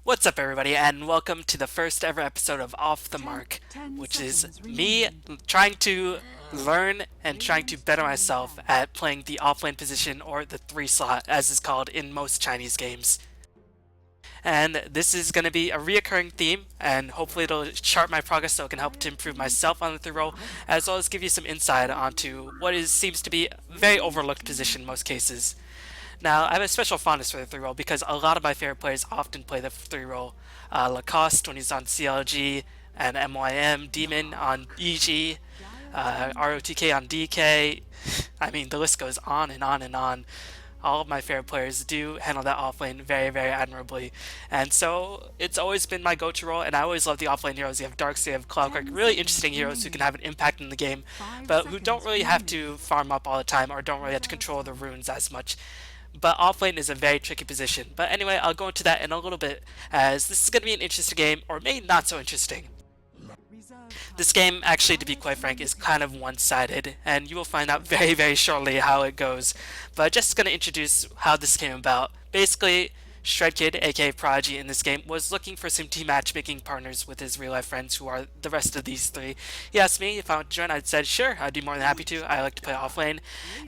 What's up, everybody, and welcome to the first ever episode of Off the Mark, which is me trying to learn and trying to better myself at playing the offlane position, or the 3 slot as is called in most Chinese games. And this is going to be a reoccurring theme, and hopefully it'll chart my progress so it can help to improve myself on the 3 role, as well as give you some insight onto what seems to be a very overlooked position in most cases. Now, I have a special fondness for the 3 role because a lot of my favorite players often play the 3 role. Lacoste when he's on CLG, and MYM, Demon on EG, ROTK on DK. I mean, the list goes on and on and on. All of my favorite players do handle that offlane very, very admirably. And so it's always been my go-to role, and I always love the offlane heroes. You have Darkseer, you have Cloudquark, really interesting heroes who can have an impact in the game, but who don't really have to farm up all the time or don't really have to control the runes as much. But offlane is a very tricky position. But anyway, I'll go into that in a little bit, as this is going to be an interesting game, or maybe not so interesting. This game, actually, to be quite frank, is kind of one-sided, and you will find out very, very shortly how it goes. But just going to introduce how this came about. Basically, Shred Kid, aka Prodigy, in this game was looking for some team matchmaking partners with his real-life friends, who are the rest of these 3. He asked me if I would join. I said sure, I'd be more than happy to. I like to play offlane,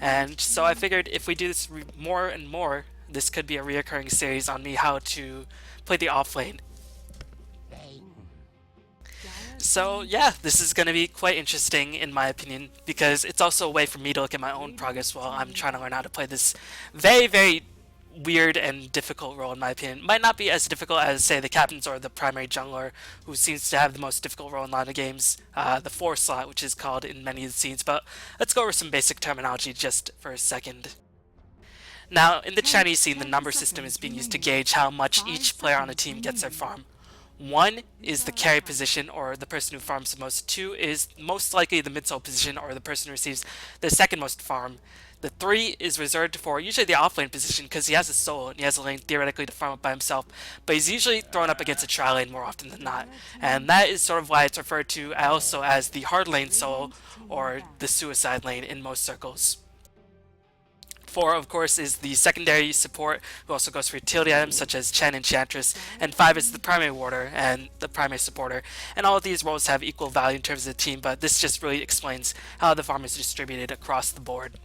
and so I figured if we do this more and more, this could be a reoccurring series on me how to play the offlane. So yeah, this is going to be quite interesting in my opinion, because it's also a way for me to look at my own progress while I'm trying to learn how to play this very, very weird and difficult role in my opinion. Might not be as difficult as, say, the captains or the primary jungler, who seems to have the most difficult role in a lot of games, the 4 slot, which is called in many of the scenes, but let's go over some basic terminology just for a second. Now, in the Chinese scene, the number system is being used to gauge how much each player on a team gets their farm. 1 is the carry position, or the person who farms the most. 2 is most likely the mid-soul position, or the person who receives the second most farm. The 3 is reserved for usually the offlane position, because he has a soul and he has a lane theoretically to farm up by himself, but he's usually thrown up against a tri-lane more often than not. And that is sort of why it's referred to also as the hard lane soul, or the suicide lane in most circles. 4, of course, is the secondary support, who also goes for utility items such as Chen Enchantress, and 5 is the primary warder and the primary supporter. And all of these roles have equal value in terms of the team, but this just really explains how the farm is distributed across the board.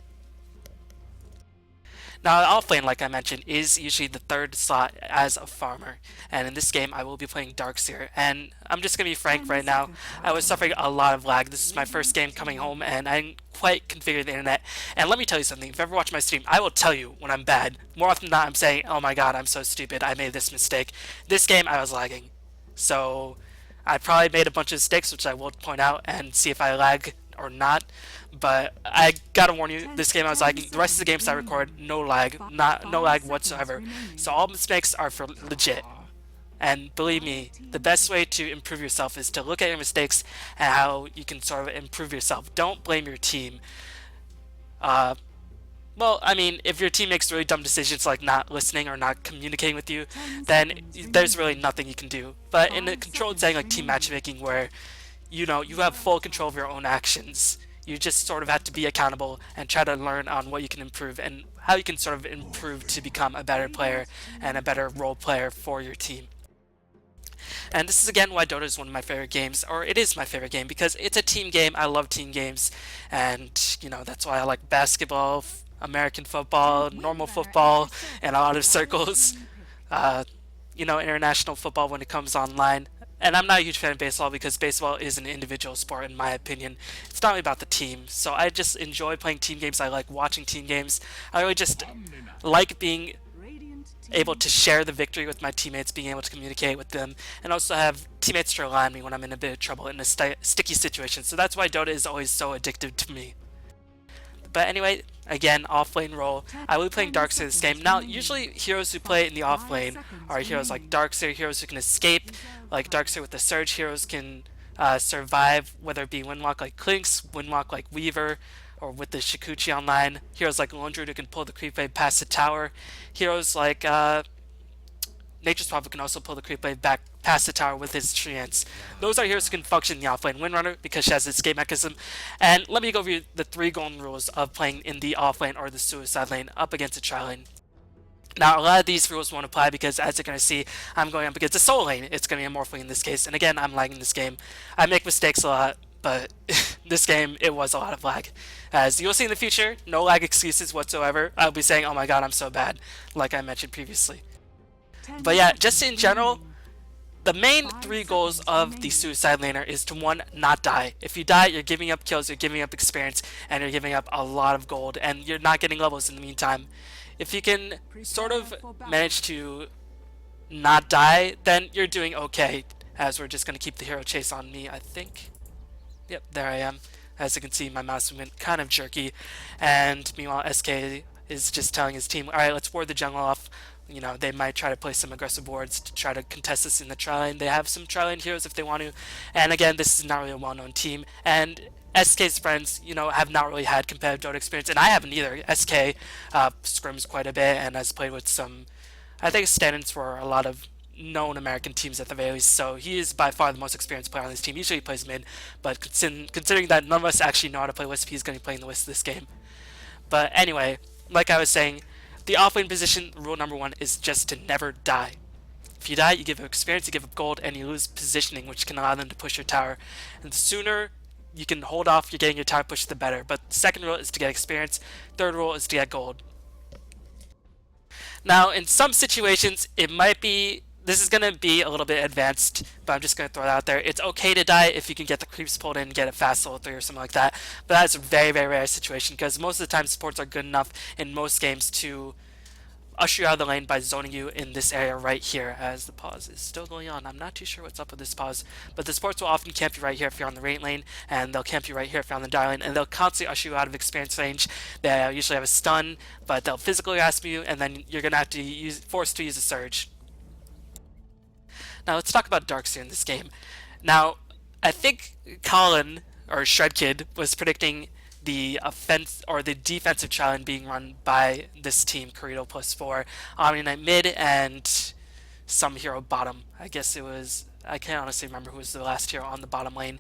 Now, offlane, like I mentioned, is usually the 3rd slot as a farmer, and in this game I will be playing Darkseer, and I'm just going to be frank right now, I was suffering a lot of lag. This is my first game coming home, and I didn't quite configure the internet, and let me tell you something, if you ever watch my stream, I will tell you when I'm bad. More often than not, I'm saying, oh my god, I'm so stupid, I made this mistake. This game, I was lagging, so I probably made a bunch of mistakes, which I will point out and see if I lag or not, but I gotta warn you, this game I was lagging. The rest of the games I record, no lag, no lag whatsoever. So all mistakes are for legit. And believe me, the best way to improve yourself is to look at your mistakes and how you can sort of improve yourself. Don't blame your team. Well, I mean, if your team makes really dumb decisions like not listening or not communicating with you, then there's really nothing you can do. But in a controlled setting like team matchmaking, where you know you have full control of your own actions, you just sort of have to be accountable and try to learn on what you can improve and how you can sort of improve to become a better player and a better role player for your team. And this is again why Dota is one of my favorite games, or it is my favorite game, because it's a team game. I love team games, and you know that's why I like basketball, American football, normal football, and a lot of circles. You know, international football when it comes online. And I'm not a huge fan of baseball because baseball is an individual sport in my opinion. It's not really about the team. So I just enjoy playing team games. I like watching team games. I really just like being able to share the victory with my teammates, being able to communicate with them, and also have teammates to rely on me when I'm in a bit of trouble in a sticky situation. So that's why Dota is always so addictive to me. But anyway, again, offlane role. I will be playing Darkseer this game. Now, usually heroes who play in the offlane are heroes like Darkseer, heroes who can escape, like Darkseer with the Surge. Heroes can survive, whether it be Windwalk like Clinks, Windwalk like Weaver, or with the Shikuchi online. Heroes like Lone Druid who can pull the creep wave past the tower. Heroes like Nature's Prophet can also pull the creep wave back past the tower with his treants. Those are heroes who can function in the offlane. Windrunner, because she has its escape mechanism. And let me go over the 3 golden rules of playing in the offlane or the suicide lane up against a tri-lane. Now, a lot of these rules won't apply because, as you're going to see, I'm going up against a soul lane. It's going to be a Morphling in this case. And again, I'm lagging this game. I make mistakes a lot, but this game, it was a lot of lag. As you'll see in the future, no lag excuses whatsoever. I'll be saying, oh my god, I'm so bad, like I mentioned previously. But yeah, just in general, the main three goals of the Suicide Laner is to, one, not die. If you die, you're giving up kills, you're giving up experience, and you're giving up a lot of gold, and you're not getting levels in the meantime. If you can sort of manage to not die, then you're doing okay, as we're just going to keep the hero chase on me, I think. Yep, there I am. As you can see, my mouse movement kind of jerky, and meanwhile SK is just telling his team, alright, let's ward the jungle off. You know, they might try to play some aggressive wards to try to contest this in the tri-lane. They have some tri-lane heroes if they want to, and again, this is not really a well-known team, and SK's friends, you know, have not really had competitive Dota experience, and I haven't either. SK scrims quite a bit and has played with some, I think, stand-ins for a lot of known American teams at the very least, so he is by far the most experienced player on this team. Usually he plays mid, but considering that none of us actually know how to play Wisp, he's going to be playing the Wisp this game. But anyway, like I was saying, the offlane position, rule number one, is just to never die. If you die, you give up experience, you give up gold, and you lose positioning, which can allow them to push your tower. And the sooner you can hold off you're getting your tower pushed, the better. But the second rule is to get experience, third rule is to get gold. Now, in some situations, it might be, this is going to be a little bit advanced, but I'm just going to throw it out there. It's okay to die if you can get the creeps pulled in and get it fast level 3 or something like that, but that's a very, very rare situation because most of the time supports are good enough in most games to usher you out of the lane by zoning you in this area right here. As the pause is still going on, I'm not too sure what's up with this pause, but the supports will often camp you right here if you're on the rain lane, and they'll camp you right here if you're on the die lane, and they'll constantly usher you out of experience range. They usually have a stun, but they'll physically grasp you, and then you're gonna have to forced to use a surge. Now let's talk about Darkseer in this game. Now, I think Colin, or Shredkid, was predicting the offense or the defensive challenge being run by this team, Corrido +4, Omni Knight mid, and some hero bottom. I guess it was, I can't honestly remember who was the last hero on the bottom lane.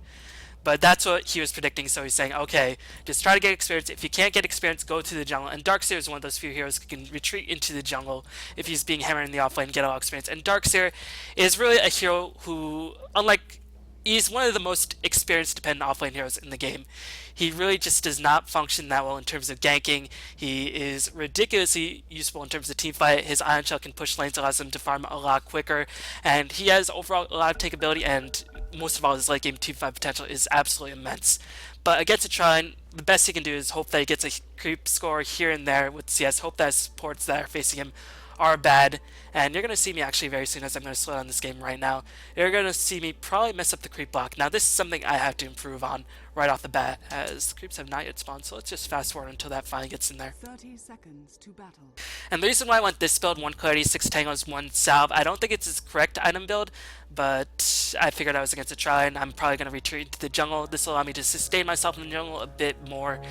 But that's what he was predicting, so he's saying, okay, just try to get experience. If you can't get experience, go to the jungle. And Darkseer is one of those few heroes who can retreat into the jungle if he's being hammered in the offlane and get a lot of experience. And Darkseer is really a hero who, unlike, he's one of the most experience dependent offlane heroes in the game. He really just does not function that well in terms of ganking. He is ridiculously useful in terms of team fight. His Ion Shell can push lanes, allows him to farm a lot quicker, and he has overall a lot of takeability, and most of all, his late game team fight potential is absolutely immense. But against a Trine, the best he can do is hope that he gets a creep score here and there with CS, hope that his supports that are facing him are bad, and you're going to see me actually very soon as I'm going to slow down this game right now. You're going to see me probably mess up the creep block. Now this is something I have to improve on right off the bat, as the creeps have not yet spawned, so let's just fast forward until that finally gets in there. 30 seconds to battle. And the reason why I want this build, 1 clarity, 6 tangos, 1 salve, I don't think it's his correct item build, but I figured I was against a try, and I'm probably going to retreat into the jungle. This will allow me to sustain myself in the jungle a bit more.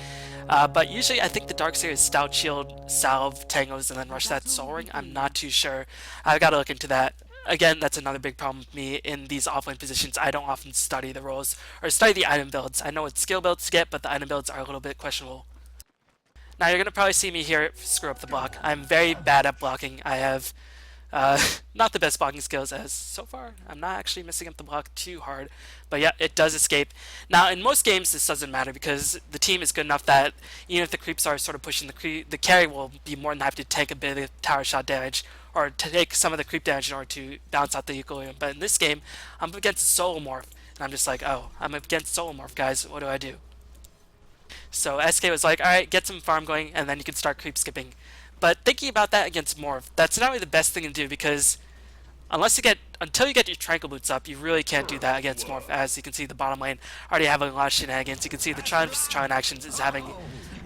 But usually I think the Darkseer is Stout Shield, salve, tangos, and then rush that Soul Ring. I'm not too sure. I've got to look into that. Again, that's another big problem with me in these offlane positions. I don't often study the roles, or study the item builds. I know what skill builds to get, but the item builds are a little bit questionable. Now you're going to probably see me here screw up the block. I'm very bad at blocking. I have not the best blocking skills, as so far I'm not actually missing up the block too hard, but yeah, it does escape. Now in most games this doesn't matter because the team is good enough that even if the creeps are sort of pushing the carry will be more than happy to take a bit of tower shot damage or to take some of the creep damage in order to bounce out the equilibrium. But in this game I'm up against a solo morph, and I'm just like, oh, I'm up against solo morph, guys, what do I do? So SK was like, alright, get some farm going and then you can start creep skipping. But thinking about that against Morph, that's not really the best thing to do because until you get your Tranquil Boots up, you really can't do that against Morph. As you can see, the bottom lane already having a lot of shenanigans. You can see the Trine actions is having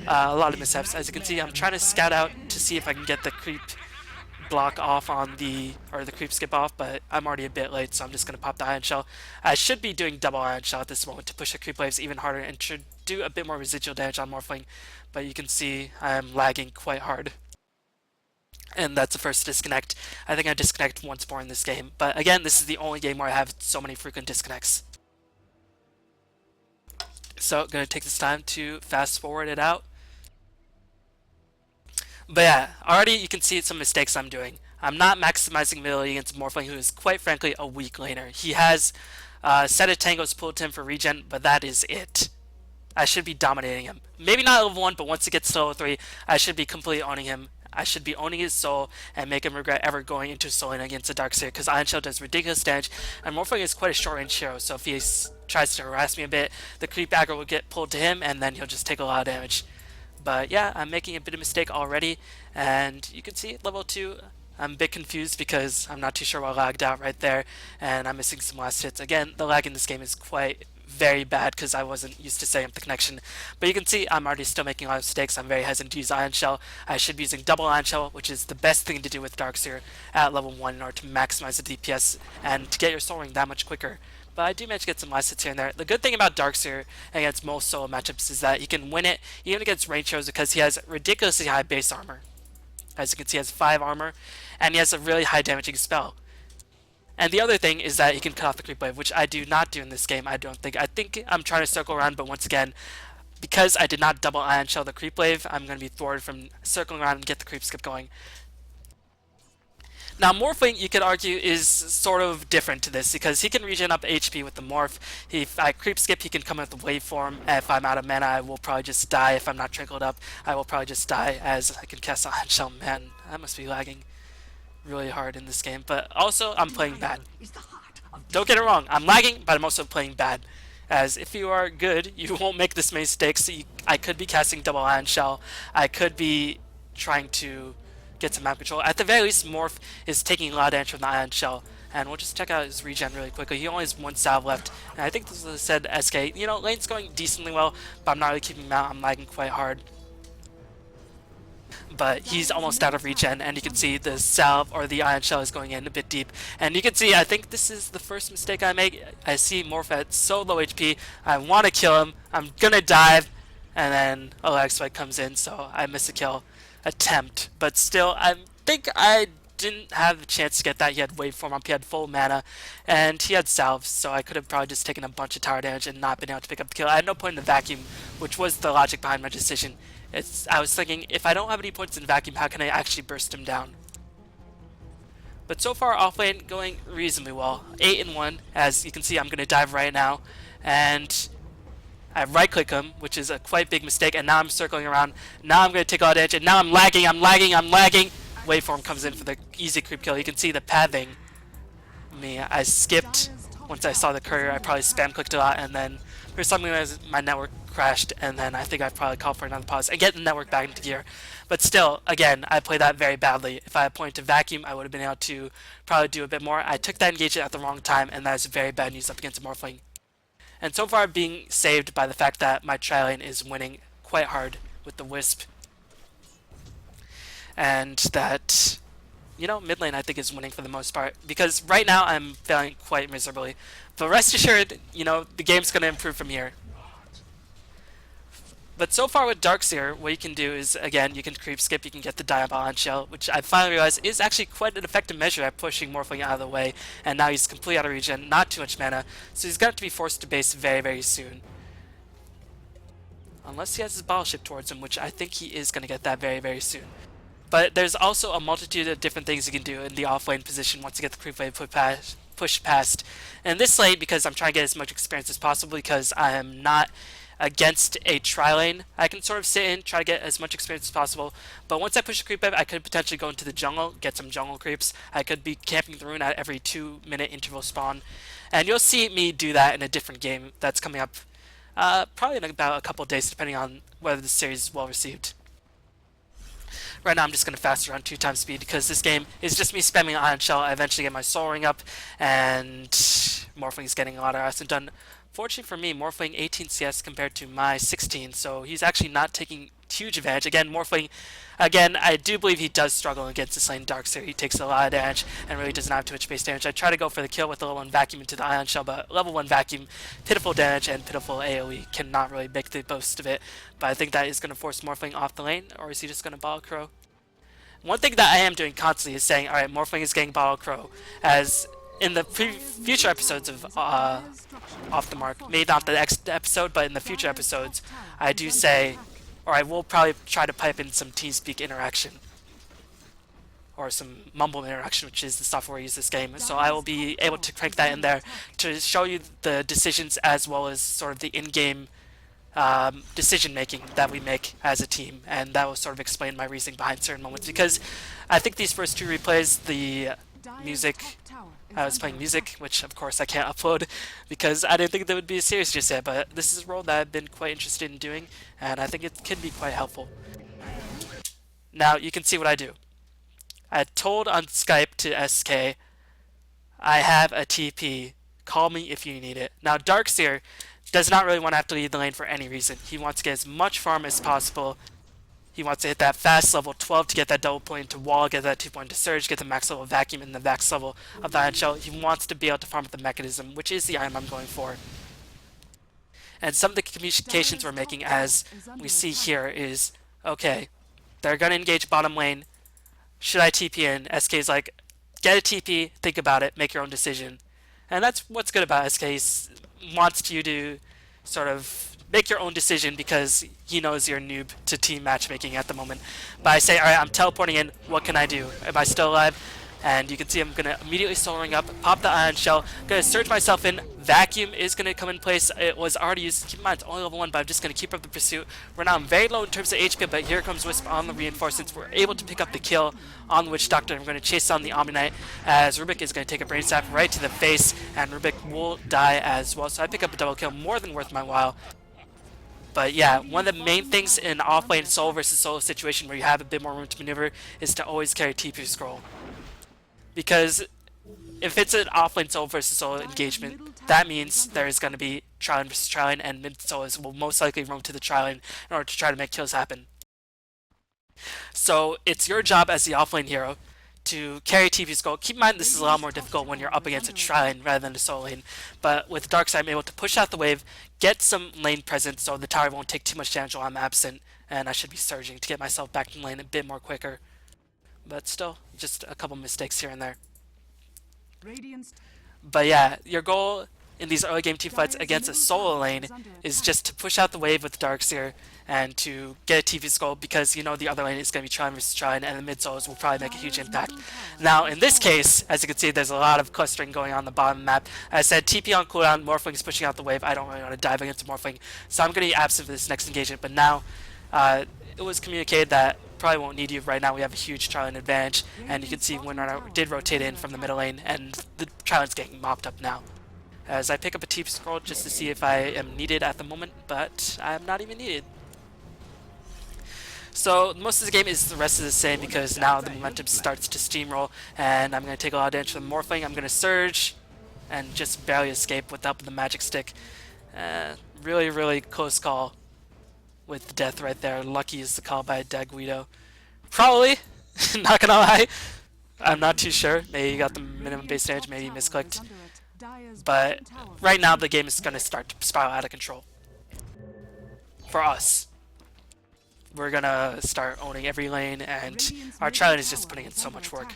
a lot of missteps. As you can see, I'm trying to scout out to see if I can get the creep block off on the creep skip off, but I'm already a bit late, so I'm just going to pop the Ion Shell. I should be doing double Ion Shell at this moment to push the creep waves even harder and should do a bit more residual damage on Morphling, but you can see I'm lagging quite hard. And that's the first disconnect. I think I disconnect once more in this game, but again, this is the only game where I have so many frequent disconnects. So, gonna take this time to fast forward it out. But yeah, already you can see some mistakes I'm doing. I'm not maximizing ability against Morphling, who is quite frankly a weak laner. He has set of tangos pulled to him for regen, but that is it. I should be dominating him. Maybe not level 1, but once he gets to level 3, I should be completely owning him. I should be owning his soul and make him regret ever going into soul lane against the Darkseer, because Iron Shell does ridiculous damage, and Morphling is quite a short range hero, so if he tries to harass me a bit, the creep aggro will get pulled to him, and then he'll just take a lot of damage. But yeah, I'm making a bit of mistake already, and you can see at level 2, I'm a bit confused because I'm not too sure what lagged out right there, and I'm missing some last hits. Again, the lag in this game is quite very bad because I wasn't used to setting up the connection. But you can see I'm already still making a lot of mistakes. I'm very hesitant to use Iron Shell. I should be using double Iron Shell, which is the best thing to do with Darkseer at level 1 in order to maximize the DPS and to get your soul ring that much quicker. But I do manage to get some last hits here and there. The good thing about Darkseer against most solo matchups is that he can win it even against range heroes because he has ridiculously high base armor. As you can see, he has 5 armor, and he has a really high damaging spell. And the other thing is that he can cut off the creep wave, which I do not do in this game, I don't think. I think I'm trying to circle around, but once again, because I did not double Ion Shell the creep wave, I'm going to be thwarted from circling around and get the creep skip going. Now, Morphling, you could argue, is sort of different to this, because he can regen up HP with the Morph. If I creep skip, he can come with the waveform. If I'm out of mana, I will probably just die. If I'm not trickled up, I will probably just die, as I can cast Ion Shell. Man, that must be lagging really hard in this game. But also, I'm playing bad. Don't get it wrong, I'm lagging, but I'm also playing bad. As if you are good, you won't make this many mistakes. I could be casting double Ion Shell. I could be trying to get some map control. At the very least, Morph is taking a lot of damage from the Ion Shell. And we'll just check out his regen really quickly. He only has 1 salve left. And I think this is said SK. You know, lane's going decently well, but I'm not really keeping him out. I'm lagging quite hard. But he's almost out of regen, and you can see the salve or the Ion Shell is going in a bit deep. And you can see, I think this is the first mistake I make. I see Morph at so low HP. I want to kill him. I'm gonna dive, and then a lag spike comes in, so I miss a kill attempt. But still, I think I didn't have the chance to get that. He had waveform up, he had full mana, and he had salves, so I could have probably just taken a bunch of tower damage and not been able to pick up the kill. I had no point in the vacuum, which was the logic behind my decision. I was thinking, if I don't have any points in vacuum, how can I actually burst him down? But so far, Offlane going reasonably well. 8-1, as you can see, I'm going to dive right now. And I right-click him, which is a quite big mistake, and now I'm circling around. Now I'm going to take all damage, and now I'm lagging. Waveform comes in for the easy creep kill. You can see the pathing. I skipped. Once I saw the courier, I probably spam-clicked a lot, and then for some reason my network crashed, and then I think I probably called for another pause and get the network back into gear. But still, again, I played that very badly. If I had pointed to vacuum, I would have been able to probably do a bit more. I took that engagement at the wrong time, and that is very bad news up against a Morphling. And so far, being saved by the fact that my tri-lane is winning quite hard with the Wisp. And that, you know, mid lane I think is winning for the most part. Because right now I'm failing quite miserably. But rest assured, you know, the game's going to improve from here. But so far with Darkseer, what you can do is, again, you can creep skip, you can get the Diabolic Shell, which I finally realized is actually quite an effective measure at pushing Morphling out of the way. And now he's completely out of regen, not too much mana, so he's going to be forced to base very, very soon. Unless he has his bottle ship towards him, which I think he is going to get that very, very soon. But there's also a multitude of different things you can do in the offlane position once you get the creep wave pushed past. And this lane, because I'm trying to get as much experience as possible, because I am not against a tri-lane, I can sort of sit in, try to get as much experience as possible. But once I push the creep wave, I could potentially go into the jungle, get some jungle creeps. I could be camping the rune at every 2-minute interval spawn. And you'll see me do that in a different game that's coming up probably in about a couple of days, depending on whether the series is well received. Right now I'm just going to fast around 2 times speed because this game is just me spamming Iron Shell. I eventually get my soul ring up, and Morphling is getting a lot of acid done. Fortunately for me, Morphling 18 CS compared to my 16, so he's actually not taking huge advantage. Again, Morphling, I do believe he does struggle against this lane Darkseer. He takes a lot of damage and really doesn't have too much base damage. I try to go for the kill with the level 1 vacuum into the Ion Shell, but level 1 vacuum, pitiful damage and pitiful AoE, cannot really make the most of it. But I think that is going to force Morphling off the lane, or is he just going to bottle crow? One thing that I am doing constantly is saying, alright, Morphling is getting bottle crow, as in the future episodes of Off the Mark, maybe not the next episode, but in the future episodes, I do say, or I will probably try to pipe in some TeamSpeak interaction or some mumble interaction, which is the software I use this game. So I will be able to crank that in there to show you the decisions as well as sort of the in-game decision making that we make as a team, and that will sort of explain my reasoning behind certain moments. Because I think these first 2 replays, the music, I was playing music, which of course I can't upload because I didn't think that would be serious just yet, but this is a role that I've been quite interested in doing, and I think it can be quite helpful. Now you can see what I do. I told on Skype to SK, I have a TP, call me if you need it. Now Darkseer does not really want to have to lead the lane for any reason. He wants to get as much farm as possible. He wants to hit that fast level 12 to get that double point to wall, get that 2 point to surge, get the max level vacuum and the max level of the iron shell. He wants to be able to farm with the mechanism, which is the item I'm going for. And some of the communications we're making, as we see here, is okay, they're going to engage bottom lane. Should I TP in? SK's like, get a TP, think about it, make your own decision. And that's what's good about SK. He wants you to sort of make your own decision because he knows you're a noob to team matchmaking at the moment. But I say, alright, I'm teleporting in, what can I do? Am I still alive? And you can see I'm going to immediately soloing up, pop the iron shell, going to surge myself in. Vacuum is going to come in place. It was already used. Keep in mind, it's only level 1, but I'm just going to keep up the pursuit. Right now I'm very low in terms of HP, but here comes Wisp on the reinforcements. We're able to pick up the kill on the Witch Doctor. I'm going to chase down the Omni Knight as Rubik is going to take a Brain Staff right to the face, and Rubik will die as well. So I pick up a double kill, more than worth my while. But yeah, one of the main things in offlane solo versus solo situation where you have a bit more room to maneuver is to always carry TP scroll. Because if it's an offlane solo versus solo engagement, that means there's going to be tri-lane versus tri-lane, and mid solos will most likely roam to the tri-lane in order to try to make kills happen. So it's your job as the offlane hero to carry TP's goal. Keep in mind this is a lot more difficult when you're up against a tri-lane rather than a solo lane, but with Darkseid I'm able to push out the wave, get some lane presence so the tower won't take too much damage while I'm absent, and I should be surging to get myself back in lane a bit more quicker. But still, just a couple mistakes here and there. But yeah, your goal in these early game team fights against a solo lane is just to push out the wave with Darkseer and to get a TP skull, because you know the other lane is going to be tri versus tri, and the mid solos will probably make a huge impact. Now in this case, as you can see, there's a lot of clustering going on the bottom map. As I said, TP on cooldown, Morphling is pushing out the wave. I don't really want to dive against Morphling, so I'm going to be absent for this next engagement, but now it was communicated that probably won't need you right now. We have a huge tri-lane advantage, and you can see Windrunner did rotate in from the middle lane, and the tri-lane's getting mopped up now. As I pick up a TP scroll just to see if I am needed at the moment, but I'm not even needed. So most of the game is the rest of the same because now the momentum starts to steamroll, and I'm going to take a lot of damage from Morphling. I'm going to surge and just barely escape with the help of the magic stick. Really, really close call with the death right there. Lucky is the call by Daguido. Probably, not gonna lie. I'm not too sure. Maybe he got the minimum base damage, maybe he misclicked. But right now the game is gonna start to spiral out of control. For us. We're gonna start owning every lane, and our tri-lane is just putting in so much work.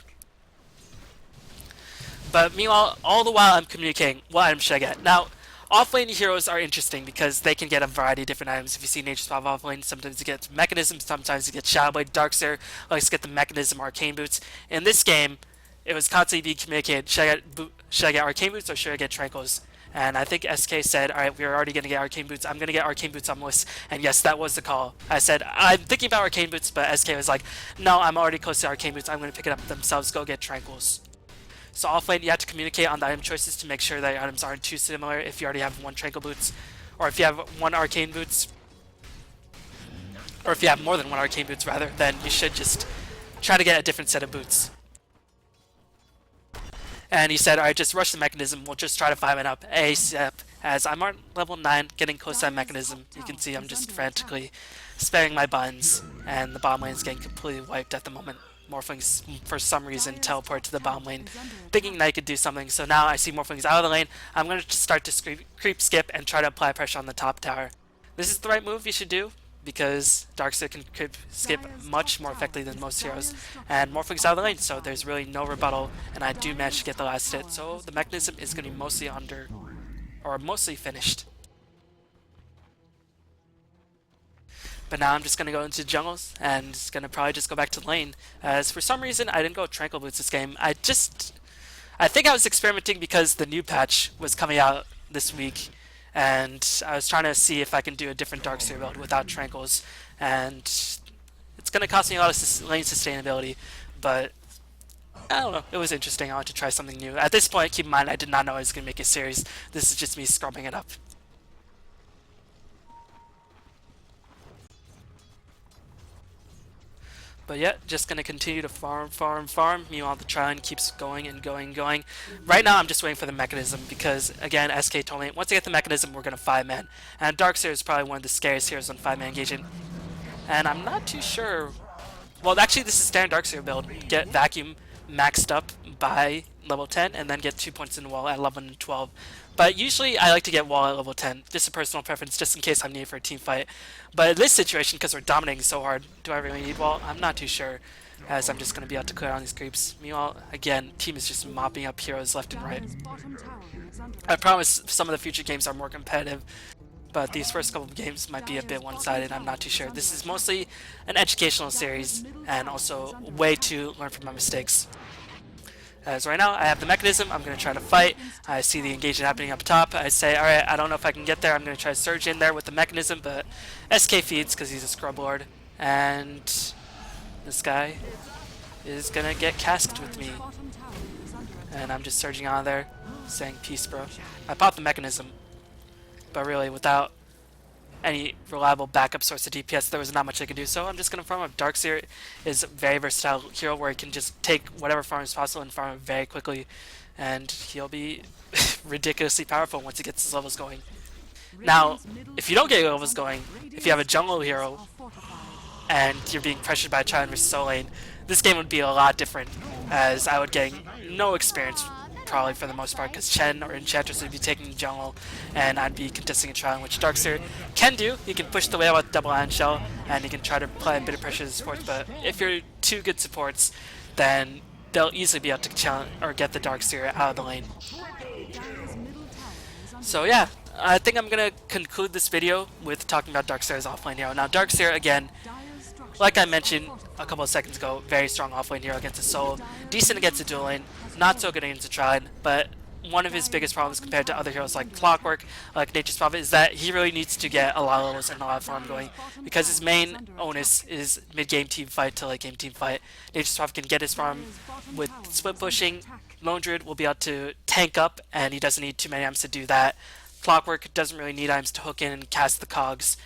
But meanwhile, all the while I'm communicating, what item should I get? Now, offlane heroes are interesting because they can get a variety of different items. If you see Nature's Path offlane, sometimes you get Mechanism, sometimes you get Shadowblade. Darkseer likes to get the Mechanism, Arcane Boots. In this game, it was constantly being communicated, should I get Arcane Boots or should I get Tranquils? And I think SK said, alright, we're already going to get Arcane Boots. I'm going to get Arcane Boots on the list. And yes, that was the call. I said, I'm thinking about Arcane Boots, but SK was like, no, I'm already close to Arcane Boots. I'm going to pick it up themselves. Go get Tranquils. So offlane, you have to communicate on the item choices to make sure that your items aren't too similar if you already have one Tranquil Boots, or if you have one Arcane Boots, or if you have more than one Arcane Boots rather, then you should just try to get a different set of boots. And he said, alright, just rush the Mechanism, we'll just try to 5 it up ASAP, as I'm on level 9, getting close to that Mechanism. You can see I'm just frantically spamming my buttons, and the bottom lane is getting completely wiped at the moment. Morphlings, for some reason, teleport to the bottom lane, thinking that I could do something. So now I see Morphlings out of the lane. I'm going to start to creep skip and try to apply pressure on the top tower. This is the right move you should do, because Darkseer can creep skip much more effectively than most heroes. And Morphlings out of the lane, so there's really no rebuttal, and I do manage to get the last hit. So the Mechanism is going to be mostly under, or mostly finished. But now I'm just going to go into jungles and it's going to probably just go back to lane. As for some reason, I didn't go Tranquil Boots this game. I think I was experimenting because the new patch was coming out this week. And I was trying to see if I can do a different Darkseer build without Tranquils. And it's going to cost me a lot of lane sustainability. But I don't know. It was interesting. I wanted to try something new. At this point, keep in mind, I did not know I was going to make a series. This is just me scrubbing it up. But yeah, just going to continue to farm. Meanwhile, the trial keeps going and going. Right now, I'm just waiting for the mechanism because, again, SK told me, once I get the mechanism, we're going to 5-man. And Darkseer is probably one of the scariest heroes on 5-man engagement. And I'm not too sure. Well, actually, this is standard Darkseer build. Get Vacuum maxed up by level 10 and then get 2 points in the wall at 11 and 12. But usually I like to get wall at level 10, just a personal preference, just in case I'm needed for a team fight. But in this situation, because we're dominating so hard, do I really need wall? I'm not too sure, as I'm just going to be able to clear on these creeps. Meanwhile, again, team is just mopping up heroes left and right. I promise some of the future games are more competitive, but these first couple of games might be a bit one-sided. I'm not too sure. This is mostly an educational series and also a way to learn from my mistakes. As right now, I have the mechanism. I'm going to try to fight. I see the engagement happening up top. I say, alright, I don't know if I can get there. I'm going to try to surge in there with the mechanism, but SK feeds because he's a scrub lord. And this guy is going to get casked with me. And I'm just surging out of there, saying, peace, bro. I popped the mechanism, but really, without any reliable backup source of DPS, there was not much I could do. So I'm just going to farm up. Darkseer is a very versatile hero where he can just take whatever farm is possible and farm it very quickly. And he'll be ridiculously powerful once he gets his levels going. Now, if you don't get your levels going, if you have a jungle hero and you're being pressured by a Challenge versus Soul Lane, this game would be a lot different, as I would gain no experience probably for the most part, because Chen or Enchantress would be taking the jungle and I'd be contesting a trial, which Darkseer can do. He can push the wave with double iron shell and he can try to apply a bit of pressure to the supports, but if you're two good supports, then they'll easily be able to challenge or get the Darkseer out of the lane. So yeah, I think I'm going to conclude this video with talking about Darkseer's offlane hero. Now Darkseer, again, like I mentioned a couple of seconds ago, very strong offlane hero against a soul, decent against a dual lane, not so good against a Trine, but one of his biggest problems compared to other heroes like Clockwork, like Nature's Prophet, is that he really needs to get a lot of levels and a lot of farm going, because his main onus is mid-game team fight to late-game team fight. Nature's Prophet can get his farm with split pushing. Lone Druid will be able to tank up, and he doesn't need too many items to do that. Clockwork doesn't really need items to hook in and cast the cogs.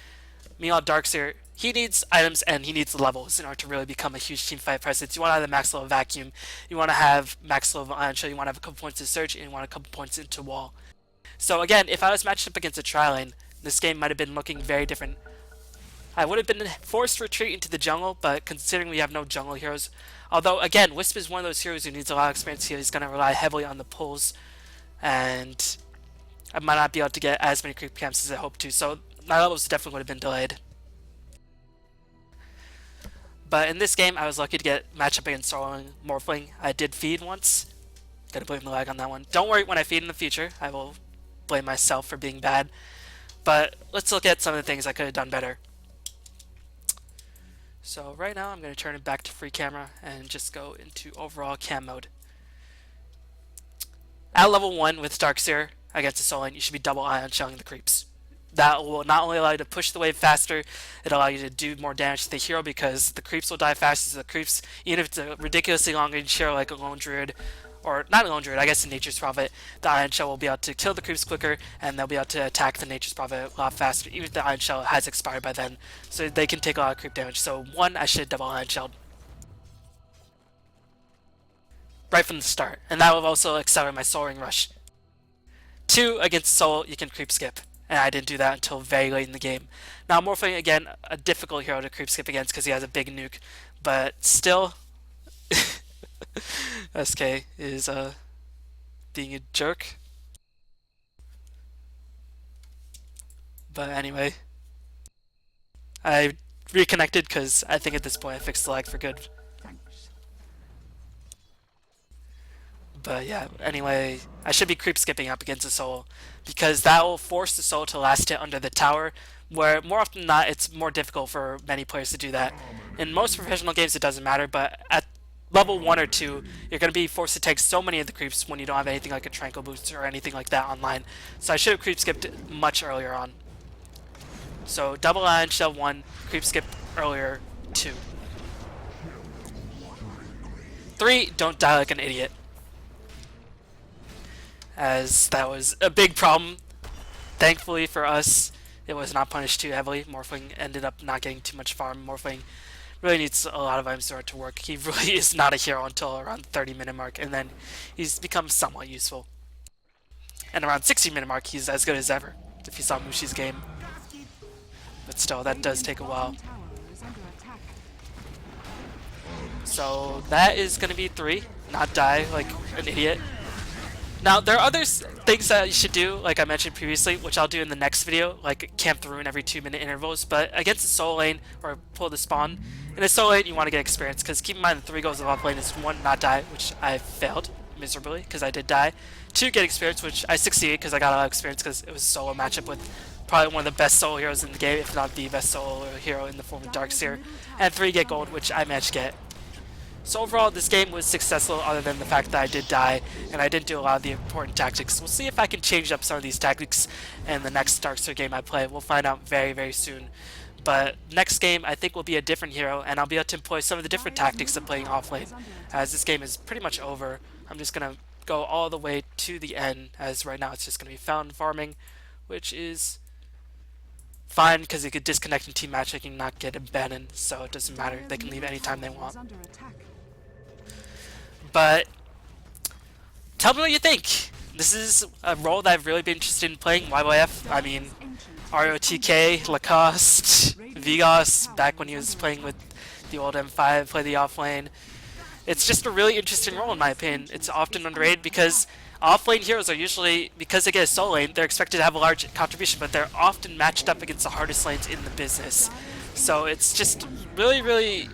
Meanwhile, Darkseer, he needs items and he needs levels in order to really become a huge team fight presence. You want to have the max level Vacuum, you want to have max level Iron Shell, you want to have a couple points to Surge, and you want a couple points into Wall. So again, if I was matched up against a tri-lane, this game might have been looking very different. I would have been forced to retreat into the jungle, but considering we have no jungle heroes, although again, Wisp is one of those heroes who needs a lot of experience here, he's going to rely heavily on the pulls, and I might not be able to get as many creep camps as I hoped to, so my levels definitely would have been delayed. But in this game, I was lucky to get matched up against Sorrowing Morphling. I did feed once. Gotta blame the lag on that one. Don't worry, when I feed in the future, I will blame myself for being bad. But let's look at some of the things I could have done better. So right now, I'm going to turn it back to free camera and just go into overall cam mode. At level 1 with Darkseer against a Soul Lane, you should be double ion shelling the creeps. That will not only allow you to push the wave faster, it'll allow you to do more damage to the hero because the creeps will die faster. So the creeps, even if it's a ridiculously long range hero like a Lone Druid, or not a Lone Druid, I guess a Nature's Prophet, the Iron Shell will be able to kill the creeps quicker and they'll be able to attack the Nature's Prophet a lot faster, even if the Iron Shell has expired by then. So they can take a lot of creep damage. So 1, I should have double Iron Shelled right from the start, and that will also accelerate my Soul Ring Rush. 2, against Soul, you can creep skip. And I didn't do that until very late in the game. Now, Morphling, again, a difficult hero to creep skip against because he has a big nuke. But still, SK is being a jerk. But anyway, I reconnected because I think at this point I fixed the lag for good. But yeah, anyway, I should be creep skipping up against a soul because that will force the soul to last hit under the tower, where more often than not it's more difficult for many players to do that. In most professional games it doesn't matter, but at level 1 or 2 you're going to be forced to take so many of the creeps when you don't have anything like a tranquil boost or anything like that online. So I should have creep skipped much earlier on. So double line, shell 1, creep skip earlier 2. 3, don't die like an idiot, as that was a big problem. Thankfully for us, it was not punished too heavily. Morphling ended up not getting too much farm. Morphling really needs a lot of items to work. He really is not a hero until around the 30-minute mark, and then he's become somewhat useful. And around 60-minute mark, he's as good as ever, if you saw Mushi's game. But still, that does take a while. So that is going to be 3, not die like an idiot. Now, there are other things that you should do, like I mentioned previously, which I'll do in the next video, like camp the rune every 2-minute intervals, but against a soul lane, or pull the spawn, in a soul lane you want to get experience, because keep in mind the 3 goals of Offlane is 1, not die, which I failed miserably, because I did die, 2, get experience, which I succeeded, because I got a lot of experience, because it was a solo matchup with probably one of the best solo heroes in the game, if not the best solo hero in the form of Dark Seer, and 3, get gold, which I managed to get. So overall, this game was successful other than the fact that I did die, and I didn't do a lot of the important tactics. We'll see if I can change up some of these tactics in the next Darkseer game I play. We'll find out very, very soon. But next game, I think will be a different hero, and I'll be able to employ some of the different tactics of playing offlane, as this game is pretty much over. I'm just going to go all the way to the end, as right now it's just going to be fountain farming, which is fine, because you could disconnect in team matchmaking and not get abandoned, so it doesn't matter. They can leave anytime they want. But tell me what you think. This is a role that I've really been interested in playing, YYF. I mean, ROTK, Lacoste, Vigos, back when he was playing with the old M5, play the offlane. It's just a really interesting role in my opinion. It's often underrated because offlane heroes are usually, because they get a solo lane, they're expected to have a large contribution, but they're often matched up against the hardest lanes in the business. So it's just really, really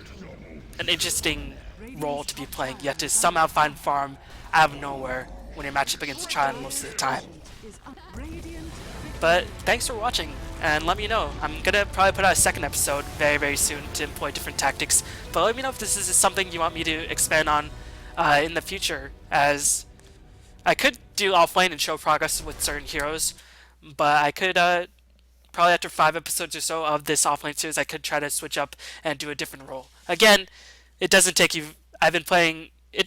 an interesting role to be playing. You have to somehow find farm out of nowhere when you're matched up against a Triad most of the time. But thanks for watching, and let me know. I'm gonna probably put out a second episode very, very soon to employ different tactics, but let me know if this is something you want me to expand on in the future, as I could do offlane and show progress with certain heroes, but I could probably after 5 episodes or so of this offlane series, I could try to switch up and do a different role. Again, it doesn't take you, I've been playing, it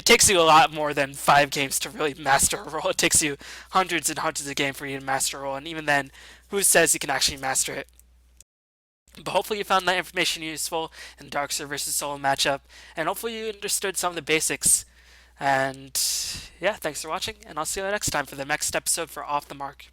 takes you a lot more than 5 games to really master a role. It takes you hundreds and hundreds of games for you to master a role, and even then, who says you can actually master it? But hopefully you found that information useful in the Darkseer versus Solo matchup, and hopefully you understood some of the basics. And yeah, thanks for watching, and I'll see you next time for the next episode for Off the Mark.